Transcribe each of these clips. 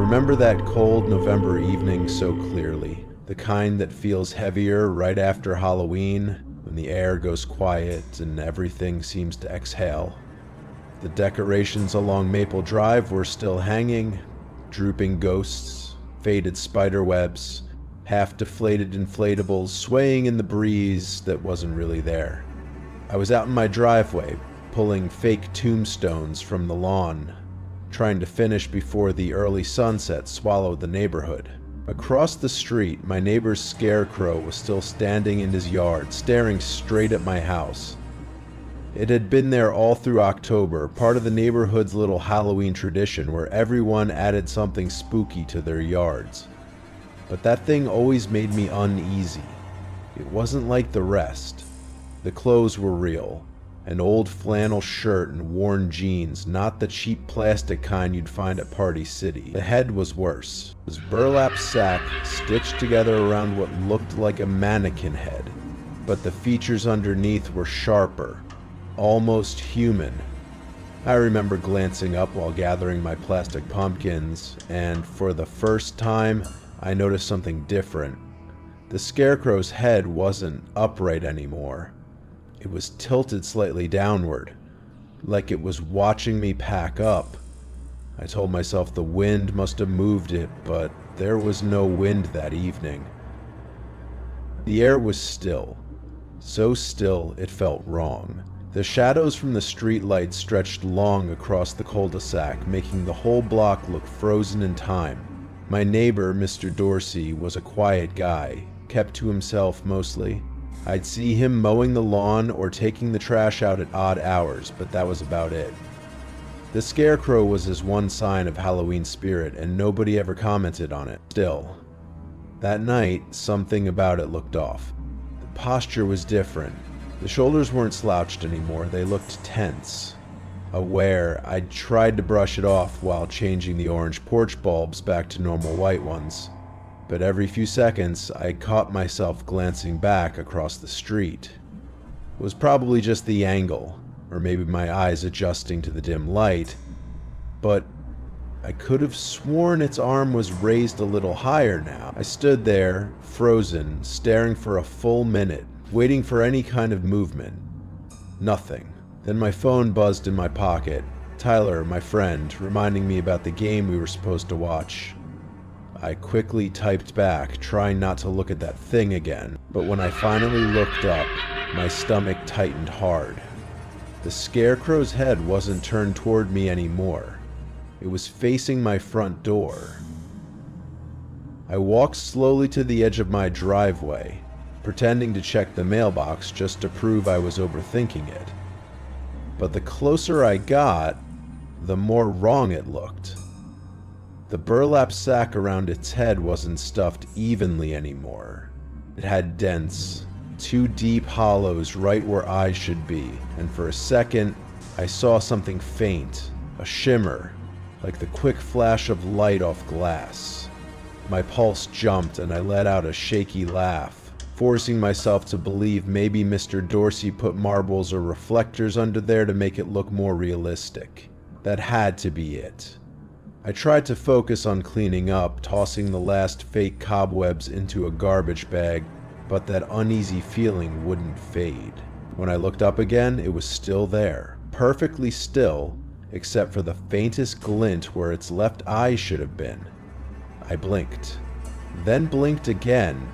remember that cold November evening so clearly, the kind that feels heavier right after Halloween, when the air goes quiet and everything seems to exhale. The decorations along Maple Drive were still hanging, drooping ghosts, faded spiderwebs, half-deflated inflatables swaying in the breeze that wasn't really there. I was out in my driveway, pulling fake tombstones from the lawn, trying to finish before the early sunset swallowed the neighborhood. Across the street, my neighbor's scarecrow was still standing in his yard, staring straight at my house. It had been there all through October, part of the neighborhood's little Halloween tradition where everyone added something spooky to their yards. But that thing always made me uneasy. It wasn't like the rest. The clothes were real. An old flannel shirt and worn jeans, not the cheap plastic kind you'd find at Party City. The head was worse. It was burlap sack stitched together around what looked like a mannequin head, but the features underneath were sharper, almost human. I remember glancing up while gathering my plastic pumpkins, and for the first time, I noticed something different. The scarecrow's head wasn't upright anymore. It was tilted slightly downward, like it was watching me pack up. I told myself the wind must have moved it, but there was no wind that evening. The air was still, so still it felt wrong. The shadows from the street lights stretched long across the cul-de-sac, making the whole block look frozen in time. My neighbor, Mr. Dorsey, was a quiet guy, kept to himself mostly. I'd see him mowing the lawn or taking the trash out at odd hours, but that was about it. The scarecrow was his one sign of Halloween spirit, and nobody ever commented on it. Still, that night, something about it looked off. The posture was different. The shoulders weren't slouched anymore, they looked tense. Aware, I'd tried to brush it off while changing the orange porch bulbs back to normal white ones. But every few seconds, I caught myself glancing back across the street. It was probably just the angle, or maybe my eyes adjusting to the dim light, but I could have sworn its arm was raised a little higher now. I stood there, frozen, staring for a full minute, waiting for any kind of movement. Nothing. Then my phone buzzed in my pocket. Tyler, my friend, reminding me about the game we were supposed to watch. I quickly typed back, trying not to look at that thing again, but when I finally looked up, my stomach tightened hard. The scarecrow's head wasn't turned toward me anymore. It was facing my front door. I walked slowly to the edge of my driveway, pretending to check the mailbox just to prove I was overthinking it. But the closer I got, the more wrong it looked. The burlap sack around its head wasn't stuffed evenly anymore. It had dents, two deep hollows right where eyes should be, and for a second, I saw something faint, a shimmer, like the quick flash of light off glass. My pulse jumped and I let out a shaky laugh, forcing myself to believe maybe Mr. Dorsey put marbles or reflectors under there to make it look more realistic. That had to be it. I tried to focus on cleaning up, tossing the last fake cobwebs into a garbage bag, but that uneasy feeling wouldn't fade. When I looked up again, it was still there, perfectly still, except for the faintest glint where its left eye should have been. I blinked, then blinked again.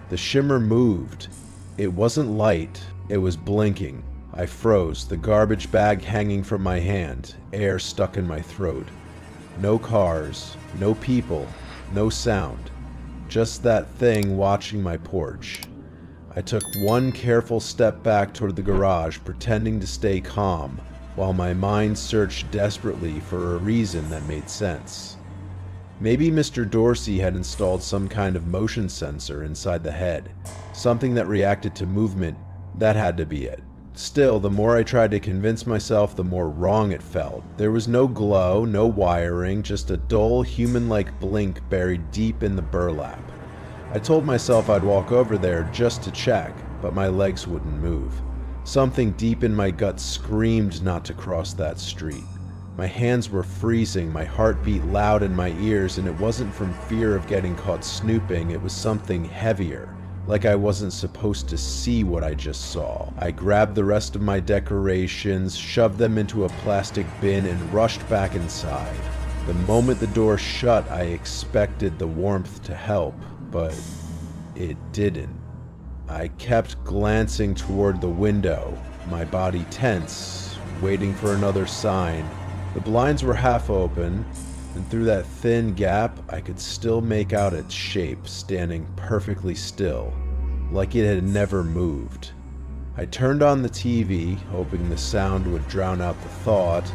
The shimmer moved. It wasn't light, it was blinking. I froze, the garbage bag hanging from my hand, air stuck in my throat. No cars, no people, no sound. Just that thing watching my porch. I took one careful step back toward the garage, pretending to stay calm, while my mind searched desperately for a reason that made sense. Maybe Mr. Dorsey had installed some kind of motion sensor inside the head, something that reacted to movement. That had to be it. Still, the more I tried to convince myself, the more wrong it felt. There was no glow, no wiring, just a dull, human-like blink buried deep in the burlap. I told myself I'd walk over there just to check, but my legs wouldn't move. Something deep in my gut screamed not to cross that street. My hands were freezing, my heart beat loud in my ears, and it wasn't from fear of getting caught snooping, it was something heavier, like I wasn't supposed to see what I just saw. I grabbed the rest of my decorations, shoved them into a plastic bin, and rushed back inside. The moment the door shut, I expected the warmth to help, but it didn't. I kept glancing toward the window, my body tense, waiting for another sign. The blinds were half open, and through that thin gap, I could still make out its shape, standing perfectly still, like it had never moved. I turned on the TV, hoping the sound would drown out the thought,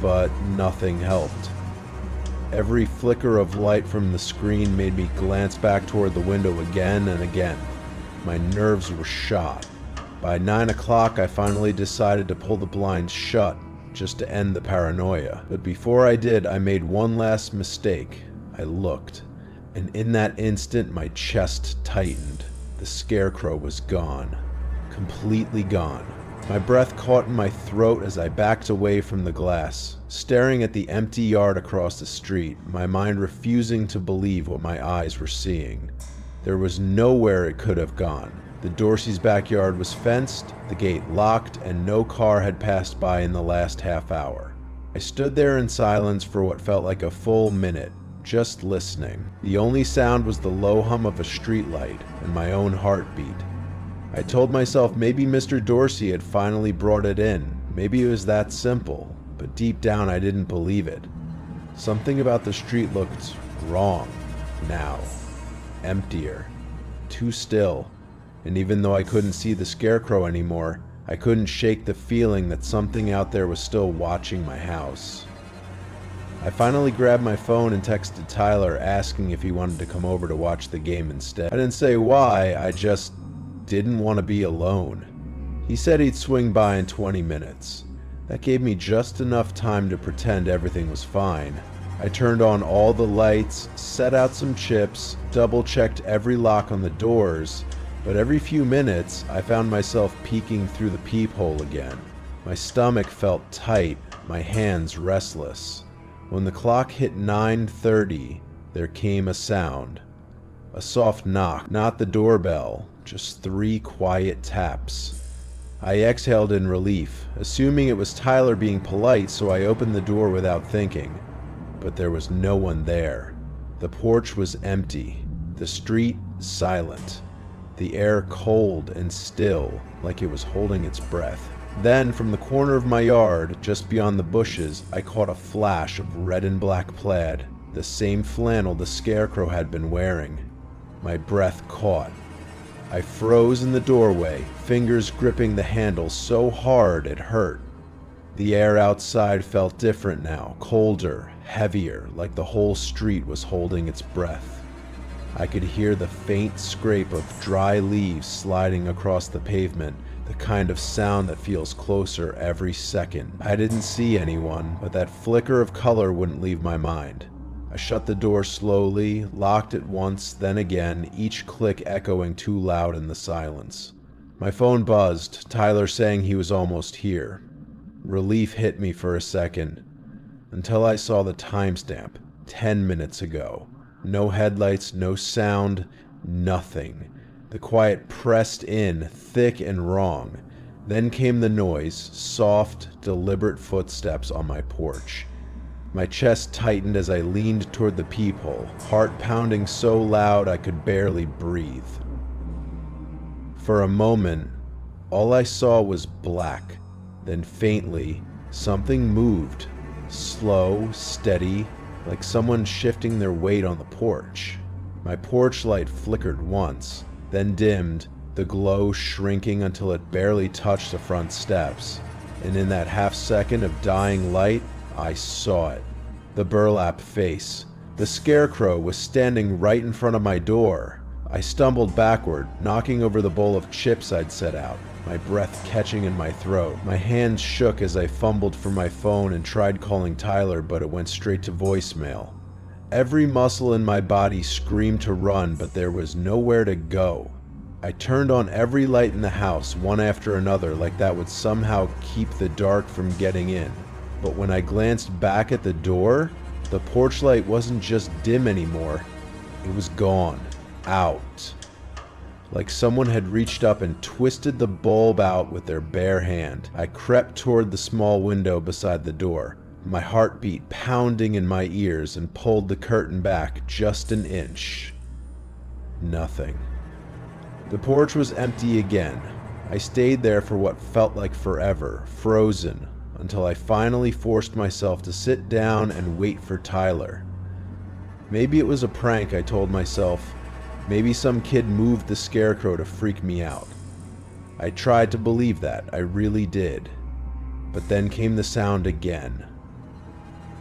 but nothing helped. Every flicker of light from the screen made me glance back toward the window again and again. My nerves were shot. By 9 o'clock, I finally decided to pull the blinds shut, just to end the paranoia. But before I did, I made one last mistake. I looked, and in that instant, my chest tightened. The scarecrow was gone. Completely gone. My breath caught in my throat as I backed away from the glass, staring at the empty yard across the street, my mind refusing to believe what my eyes were seeing. There was nowhere it could have gone. The Dorsey's backyard was fenced, the gate locked, and no car had passed by in the last half hour. I stood there in silence for what felt like a full minute, just listening. The only sound was the low hum of a streetlight and my own heartbeat. I told myself maybe Mr. Dorsey had finally brought it in. Maybe it was that simple, but deep down I didn't believe it. Something about the street looked wrong now. Emptier. Too still. And even though I couldn't see the scarecrow anymore, I couldn't shake the feeling that something out there was still watching my house. I finally grabbed my phone and texted Tyler asking if he wanted to come over to watch the game instead. I didn't say why, I just didn't want to be alone. He said he'd swing by in 20 minutes. That gave me just enough time to pretend everything was fine. I turned on all the lights, set out some chips, double-checked every lock on the doors, but every few minutes, I found myself peeking through the peephole again. My stomach felt tight, my hands restless. When the clock hit 9:30, there came a sound. A soft knock, not the doorbell, just 3 quiet taps. I exhaled in relief, assuming it was Tyler being polite, so I opened the door without thinking. But there was no one there. The porch was empty, the street silent. The air cold and still, like it was holding its breath. Then, from the corner of my yard, just beyond the bushes, I caught a flash of red and black plaid, the same flannel the scarecrow had been wearing. My breath caught. I froze in the doorway, fingers gripping the handle so hard it hurt. The air outside felt different now, colder, heavier, like the whole street was holding its breath. I could hear the faint scrape of dry leaves sliding across the pavement, the kind of sound that feels closer every second. I didn't see anyone, but that flicker of color wouldn't leave my mind. I shut the door slowly, locked it once, then again, each click echoing too loud in the silence. My phone buzzed, Tyler saying he was almost here. Relief hit me for a second, until I saw the timestamp, 10 minutes ago. No headlights, no sound, nothing. The quiet pressed in, thick and wrong. Then came the noise, soft, deliberate footsteps on my porch. My chest tightened as I leaned toward the peephole, heart pounding so loud I could barely breathe. For a moment, all I saw was black. Then faintly, something moved, slow, steady, like someone shifting their weight on the porch. My porch light flickered once, then dimmed, the glow shrinking until it barely touched the front steps. And in that half second of dying light, I saw it. The burlap face. The scarecrow was standing right in front of my door. I stumbled backward, knocking over the bowl of chips I'd set out, my breath catching in my throat. My hands shook as I fumbled for my phone and tried calling Tyler, but it went straight to voicemail. Every muscle in my body screamed to run, but there was nowhere to go. I turned on every light in the house, one after another, like that would somehow keep the dark from getting in. But when I glanced back at the door, the porch light wasn't just dim anymore. It was gone. Out. Like someone had reached up and twisted the bulb out with their bare hand. I crept toward the small window beside the door, my heartbeat pounding in my ears, and pulled the curtain back just an inch. Nothing. The porch was empty again. I stayed there for what felt like forever, frozen, until I finally forced myself to sit down and wait for Tyler. Maybe it was a prank, I told myself. Maybe some kid moved the scarecrow to freak me out. I tried to believe that, I really did. But then came the sound again.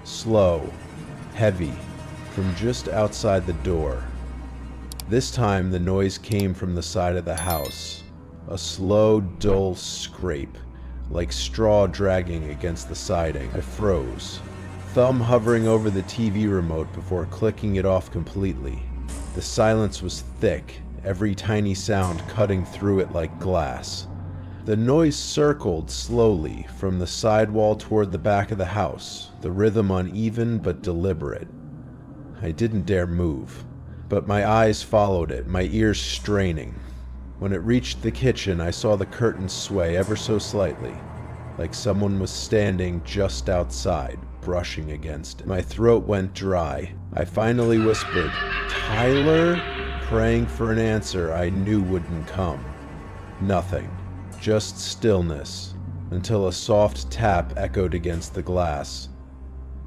Slow, heavy, from just outside the door. This time the noise came from the side of the house. A slow, dull scrape, like straw dragging against the siding. I froze, thumb hovering over the TV remote before clicking it off completely. The silence was thick, every tiny sound cutting through it like glass. The noise circled slowly from the side wall toward the back of the house, the rhythm uneven but deliberate. I didn't dare move, but my eyes followed it, my ears straining. When it reached the kitchen, I saw the curtains sway ever so slightly, like someone was standing just outside, brushing against it. My throat went dry. I finally whispered, "Tyler?" praying for an answer I knew wouldn't come. Nothing. Just stillness, until a soft tap echoed against the glass.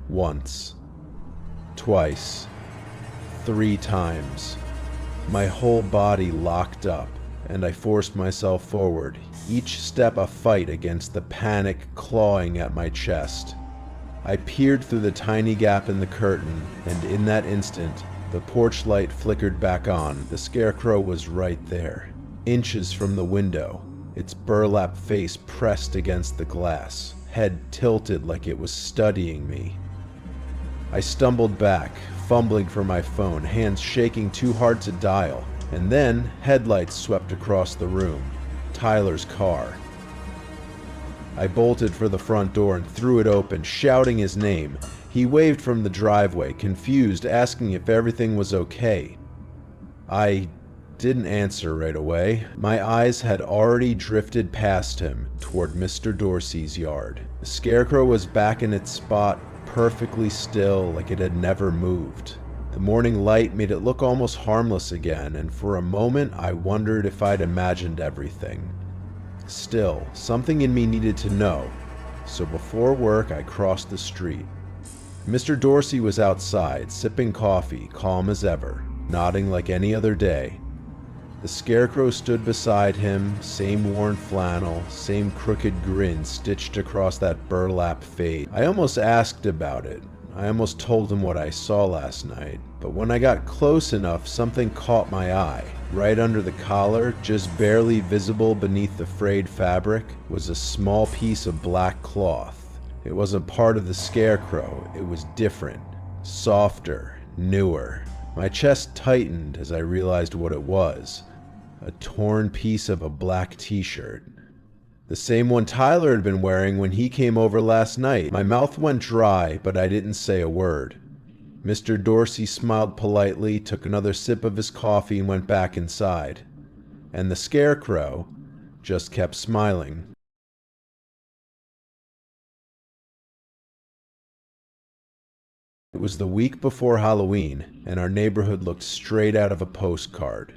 Once. Twice. 3 times. My whole body locked up, and I forced myself forward, each step a fight against the panic clawing at my chest. I peered through the tiny gap in the curtain, and in that instant, the porch light flickered back on. The scarecrow was right there, inches from the window, its burlap face pressed against the glass, head tilted like it was studying me. I stumbled back, fumbling for my phone, hands shaking too hard to dial, and then headlights swept across the room. Tyler's car. I bolted for the front door and threw it open, shouting his name. He waved from the driveway, confused, asking if everything was okay. I didn't answer right away. My eyes had already drifted past him toward Mr. Dorsey's yard. The scarecrow was back in its spot, perfectly still, like it had never moved. The morning light made it look almost harmless again, and for a moment I wondered if I'd imagined everything. Still, something in me needed to know, so before work I crossed the street. Mr. Dorsey was outside, sipping coffee, calm as ever, nodding like any other day. The scarecrow stood beside him, same worn flannel, same crooked grin stitched across that burlap face. I almost asked about it. I almost told him what I saw last night, but when I got close enough, something caught my eye. Right under the collar, just barely visible beneath the frayed fabric, was a small piece of black cloth. It wasn't part of the scarecrow, it was different, softer, newer. My chest tightened as I realized what it was. A torn piece of a black t-shirt. The same one Tyler had been wearing when he came over last night. My mouth went dry, but I didn't say a word. Mr. Dorsey smiled politely, took another sip of his coffee, and went back inside. And the scarecrow just kept smiling. It was the week before Halloween, and our neighborhood looked straight out of a postcard.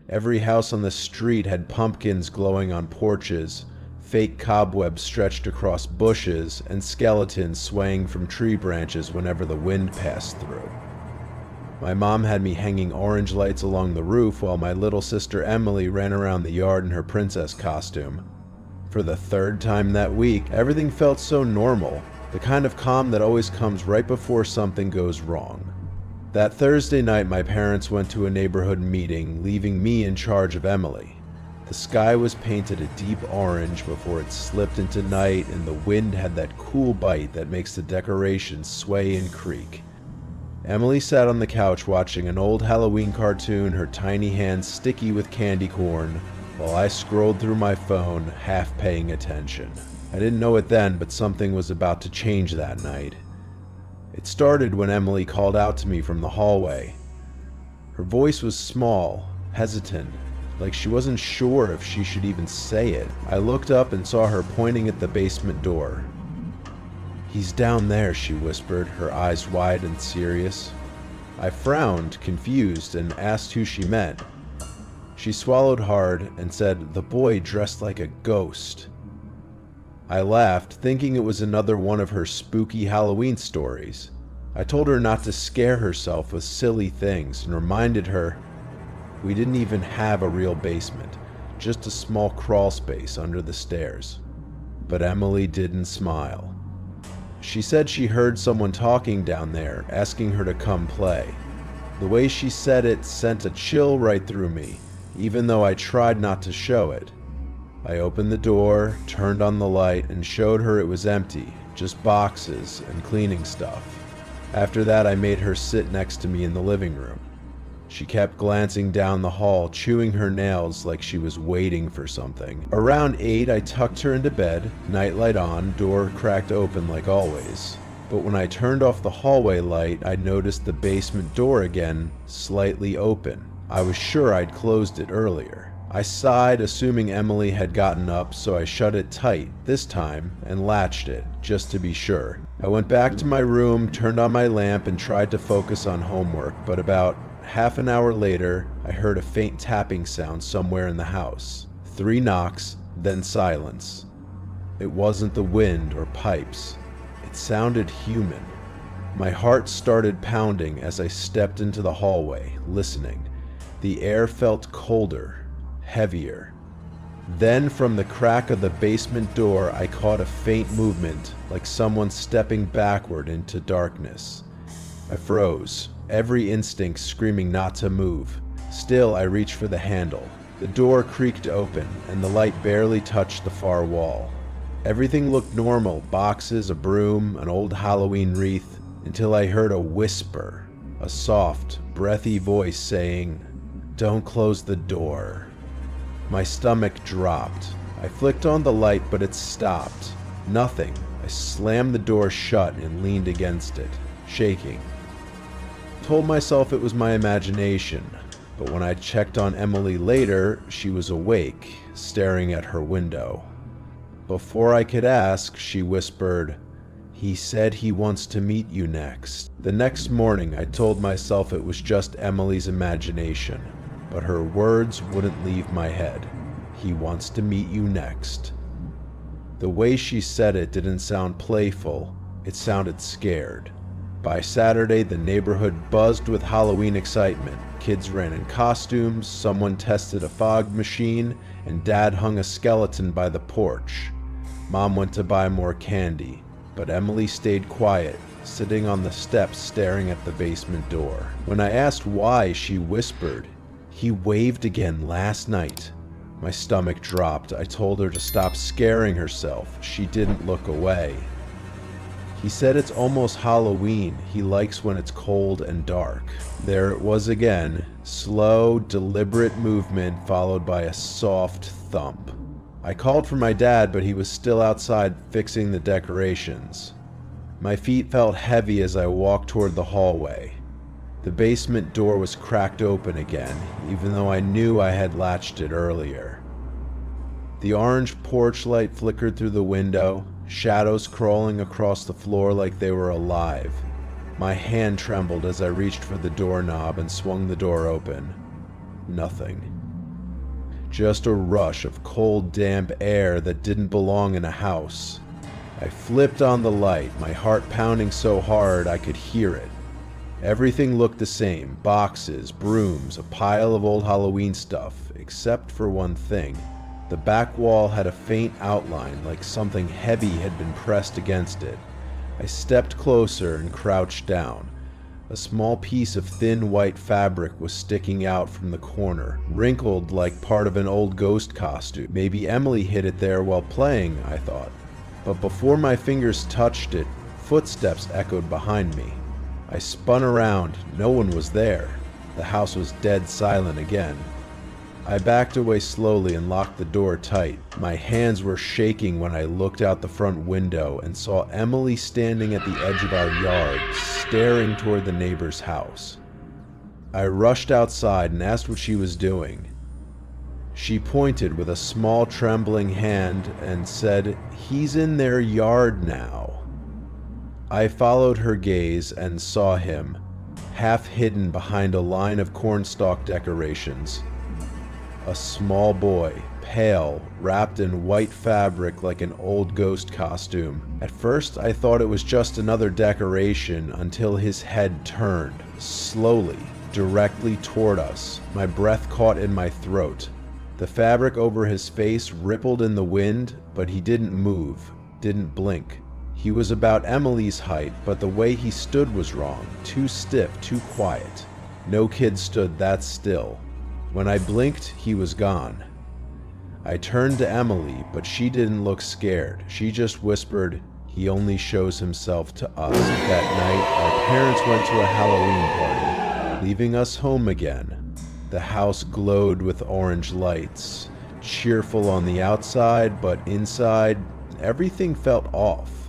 Every house on the street had pumpkins glowing on porches, fake cobwebs stretched across bushes, and skeletons swaying from tree branches whenever the wind passed through. My mom had me hanging orange lights along the roof while my little sister Emily ran around the yard in her princess costume. For the 3rd time that week, everything felt so normal, the kind of calm that always comes right before something goes wrong. That Thursday night, my parents went to a neighborhood meeting, leaving me in charge of Emily. The sky was painted a deep orange before it slipped into night, and the wind had that cool bite that makes the decorations sway and creak. Emily sat on the couch watching an old Halloween cartoon, her tiny hands sticky with candy corn, while I scrolled through my phone, half paying attention. I didn't know it then, but something was about to change that night. It started when Emily called out to me from the hallway. Her voice was small, hesitant, like she wasn't sure if she should even say it. I looked up and saw her pointing at the basement door. "He's down there," she whispered, her eyes wide and serious. I frowned, confused, and asked who she meant. She swallowed hard and said, "The boy dressed like a ghost." I laughed, thinking it was another one of her spooky Halloween stories. I told her not to scare herself with silly things and reminded her we didn't even have a real basement, just a small crawl space under the stairs. But Emily didn't smile. She said she heard someone talking down there, asking her to come play. The way she said it sent a chill right through me, even though I tried not to show it. I opened the door, turned on the light, and showed her it was empty, just boxes and cleaning stuff. After that, I made her sit next to me in the living room. She kept glancing down the hall, chewing her nails like she was waiting for something. Around 8, I tucked her into bed, nightlight on, door cracked open like always. But when I turned off the hallway light, I noticed the basement door again, slightly open. I was sure I'd closed it earlier. I sighed, assuming Emily had gotten up, so I shut it tight, this time, and latched it, just to be sure. I went back to my room, turned on my lamp, and tried to focus on homework, but about half an hour later, I heard a faint tapping sound somewhere in the house. 3 knocks, then silence. It wasn't the wind or pipes. It sounded human. My heart started pounding as I stepped into the hallway, listening. The air felt colder, heavier. Then from the crack of the basement door, I caught a faint movement, like someone stepping backward into darkness. I froze, every instinct screaming not to move. Still, I reached for the handle. The door creaked open, and the light barely touched the far wall. Everything looked normal, boxes, a broom, an old Halloween wreath, until I heard a whisper, a soft, breathy voice saying, "Don't close the door." My stomach dropped. I flicked on the light, but it stopped. Nothing. I slammed the door shut and leaned against it, shaking. Told myself it was my imagination, but when I checked on Emily later, she was awake, staring at her window. Before I could ask, she whispered, "He said he wants to meet you next." The next morning, I told myself it was just Emily's imagination, but her words wouldn't leave my head. "He wants to meet you next." The way she said it didn't sound playful, it sounded scared. By Saturday, the neighborhood buzzed with Halloween excitement. Kids ran in costumes, someone tested a fog machine, and Dad hung a skeleton by the porch. Mom went to buy more candy, but Emily stayed quiet, sitting on the steps staring at the basement door. When I asked why, she whispered, "He waved again last night." My stomach dropped. I told her to stop scaring herself. She didn't look away. "He said it's almost Halloween. He likes when it's cold and dark." There it was again, slow, deliberate movement followed by a soft thump. I called for my dad, but he was still outside fixing the decorations. My feet felt heavy as I walked toward the hallway. The basement door was cracked open again, even though I knew I had latched it earlier. The orange porch light flickered through the window, shadows crawling across the floor like they were alive. My hand trembled as I reached for the doorknob and swung the door open. Nothing. Just a rush of cold, damp air that didn't belong in a house. I flipped on the light, my heart pounding so hard I could hear it. Everything looked the same, boxes, brooms, a pile of old Halloween stuff, except for one thing. The back wall had a faint outline, like something heavy had been pressed against it. I stepped closer and crouched down. A small piece of thin white fabric was sticking out from the corner, wrinkled like part of an old ghost costume. Maybe Emily hid it there while playing, I thought. But before my fingers touched it, footsteps echoed behind me. I spun around. No one was there. The house was dead silent again. I backed away slowly and locked the door tight. My hands were shaking when I looked out the front window and saw Emily standing at the edge of our yard, staring toward the neighbor's house. I rushed outside and asked what she was doing. She pointed with a small trembling hand and said, "He's in their yard now." I followed her gaze and saw him, half hidden behind a line of cornstalk decorations. A small boy, pale, wrapped in white fabric like an old ghost costume. At first, I thought it was just another decoration until his head turned, slowly, directly toward us. My breath caught in my throat. The fabric over his face rippled in the wind, but he didn't move, didn't blink. He was about Emily's height, but the way he stood was wrong, too stiff, too quiet. No kid stood that still. When I blinked, he was gone. I turned to Emily, but she didn't look scared. She just whispered, "He only shows himself to us." That night, our parents went to a Halloween party, leaving us home again. The house glowed with orange lights, cheerful on the outside, but inside, everything felt off.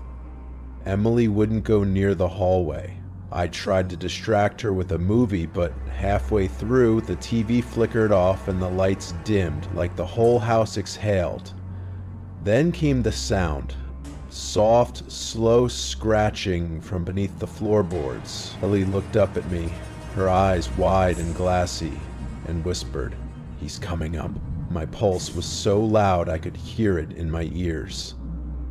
Emily wouldn't go near the hallway. I tried to distract her with a movie, but halfway through, the TV flickered off and the lights dimmed, like the whole house exhaled. Then came the sound. Soft, slow scratching from beneath the floorboards. Ellie looked up at me, her eyes wide and glassy, and whispered, "He's coming up." My pulse was so loud I could hear it in my ears.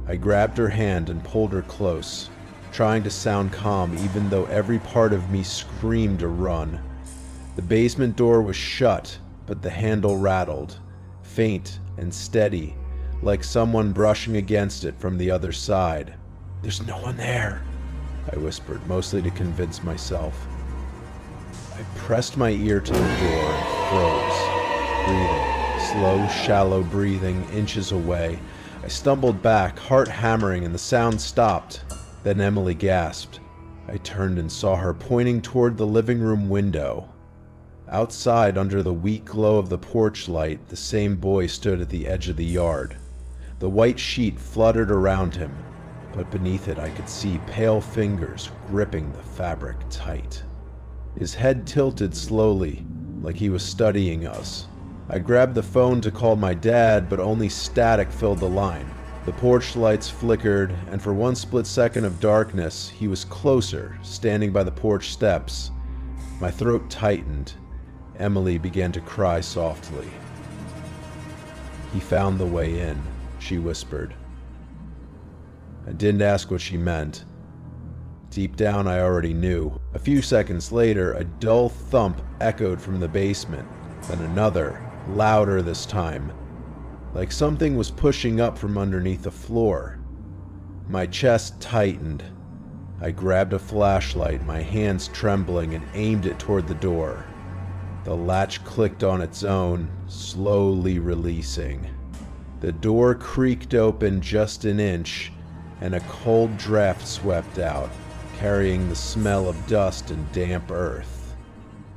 I grabbed her hand and pulled her close, trying to sound calm even though every part of me screamed to run. The basement door was shut, but the handle rattled, faint and steady, like someone brushing against it from the other side. "There's no one there," I whispered, mostly to convince myself. I pressed my ear to the door and froze, breathing, slow, shallow breathing, inches away. I stumbled back, heart hammering, and the sound stopped. Then Emily gasped. I turned and saw her pointing toward the living room window. Outside, under the weak glow of the porch light, the same boy stood at the edge of the yard. The white sheet fluttered around him, but beneath it I could see pale fingers gripping the fabric tight. His head tilted slowly, like he was studying us. I grabbed the phone to call my dad, but only static filled the line. The porch lights flickered, and for one split second of darkness, he was closer, standing by the porch steps. My throat tightened. Emily began to cry softly. "He found the way in," she whispered. I didn't ask what she meant. Deep down, I already knew. A few seconds later, a dull thump echoed from the basement, then another, louder this time, like something was pushing up from underneath the floor. My chest tightened. I grabbed a flashlight, my hands trembling, and aimed it toward the door. The latch clicked on its own, slowly releasing. The door creaked open just an inch, and a cold draft swept out, carrying the smell of dust and damp earth.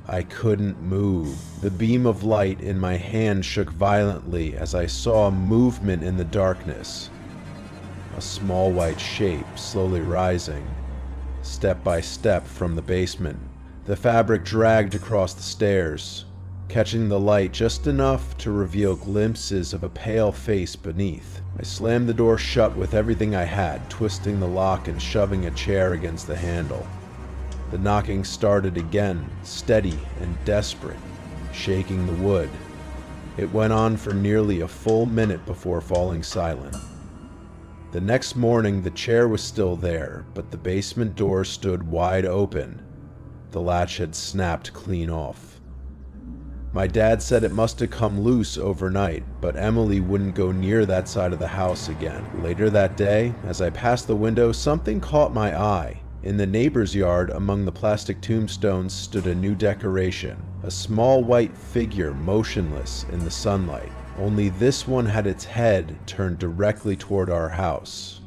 I couldn't move. The beam of light in my hand shook violently as I saw movement in the darkness. A small white shape slowly rising, step by step from the basement. The fabric dragged across the stairs, catching the light just enough to reveal glimpses of a pale face beneath. I slammed the door shut with everything I had, twisting the lock and shoving a chair against the handle. The knocking started again, steady and desperate, shaking the wood. It went on for nearly a full minute before falling silent. The next morning, the chair was still there, but the basement door stood wide open. The latch had snapped clean off. My dad said it must have come loose overnight, but Emily wouldn't go near that side of the house again. Later that day, as I passed the window, something caught my eye. In the neighbor's yard, among the plastic tombstones, stood a new decoration, a small white figure motionless in the sunlight. Only this one had its head turned directly toward our house.